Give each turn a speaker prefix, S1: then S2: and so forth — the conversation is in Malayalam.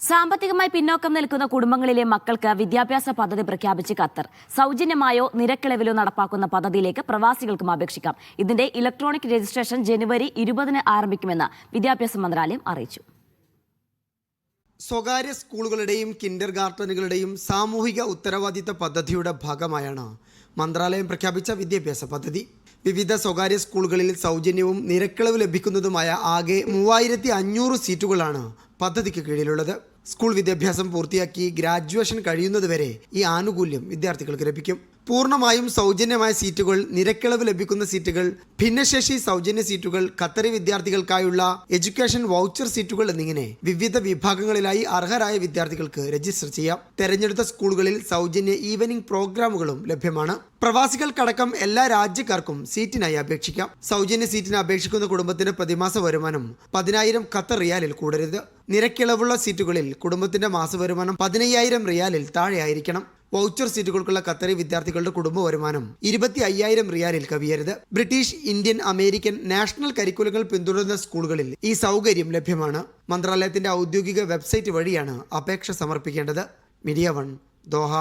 S1: സാമ്പത്തികമായി പിന്നോക്കം നിൽക്കുന്ന കുടുംബങ്ങളിലെ മക്കൾക്ക് വിദ്യാഭ്യാസ പദ്ധതി പ്രഖ്യാപിച്ച് ഖത്തർ. സൗജന്യമായോ നിരക്കിളവിലോ നടപ്പാക്കുന്ന പദ്ധതിയിലേക്ക് പ്രവാസികൾക്കും അപേക്ഷിക്കാം. ഇതിന്റെ ഇലക്ട്രോണിക് രജിസ്ട്രേഷൻ ജനുവരി 20 ആരംഭിക്കുമെന്ന് വിദ്യാഭ്യാസ മന്ത്രാലയം അറിയിച്ചു.
S2: സ്വകാര്യ സ്കൂളുകളുടെയും കിൻഡർ ഗാർട്ടനുകളുടെയും സാമൂഹിക ഉത്തരവാദിത്ത പദ്ധതിയുടെ ഭാഗമായാണ് മന്ത്രാലയം പ്രഖ്യാപിച്ച വിദ്യാഭ്യാസ പദ്ധതി. വിവിധ സ്വകാര്യ സ്കൂളുകളിൽ സൗജന്യവും നിരക്കിളവ് ലഭിക്കുന്നതുമായ ആകെ 3500 സീറ്റുകളാണ് പദ്ധതിക്ക് കീഴിലുള്ളത്. സ്കൂൾ വിദ്യാഭ്യാസം പൂർത്തിയാക്കി ഗ്രാജുവേഷൻ കഴിയുന്നതുവരെ ഈ ആനുകൂല്യം വിദ്യാർത്ഥികൾക്ക് ലഭിക്കും. പൂർണ്ണമായും സൗജന്യമായ സീറ്റുകൾ, നിരക്കിളവ് ലഭിക്കുന്ന സീറ്റുകൾ, ഭിന്നശേഷി സൗജന്യ സീറ്റുകൾ, ഖത്തറി വിദ്യാർത്ഥികൾക്കായുള്ള എഡ്യൂക്കേഷൻ വൗച്ചർ സീറ്റുകൾ എന്നിങ്ങനെ വിവിധ വിഭാഗങ്ങളിലായി അർഹരായ വിദ്യാർത്ഥികൾക്ക് രജിസ്റ്റർ ചെയ്യാം. തെരഞ്ഞെടുത്ത സ്കൂളുകളിൽ സൗജന്യ ഈവനിംഗ് പ്രോഗ്രാമുകളും ലഭ്യമാണ്. പ്രവാസികൾക്കടക്കം എല്ലാ രാജ്യക്കാർക്കും സീറ്റിനായി അപേക്ഷിക്കാം. സൗജന്യ സീറ്റിന് അപേക്ഷിക്കുന്ന കുടുംബത്തിന്റെ പ്രതിമാസ വരുമാനം 10,000 ഖത്തർ റിയാലിൽ കൂടരുത്. നിരക്കിളവുള്ള സീറ്റുകളിൽ കുടുംബത്തിന്റെ മാസവരുമാനം 15,000 റിയാലിൽ താഴെയായിരിക്കണം. വൗച്ചർ സീറ്റുകൾക്കുള്ള ഖത്തറി വിദ്യാർത്ഥികളുടെ കുടുംബ വരുമാനം 25,000 റിയാലിൽ കവിയരുത്. ബ്രിട്ടീഷ്, ഇന്ത്യൻ, അമേരിക്കൻ നാഷണൽ കരിക്കുലങ്ങൾ പിന്തുടരുന്ന സ്കൂളുകളിൽ ഈ സൗകര്യം ലഭ്യമാണ്. മന്ത്രാലയത്തിന്റെ ഔദ്യോഗിക വെബ്സൈറ്റ് വഴിയാണ് അപേക്ഷ സമർപ്പിക്കേണ്ടത്. Media 1, Doha.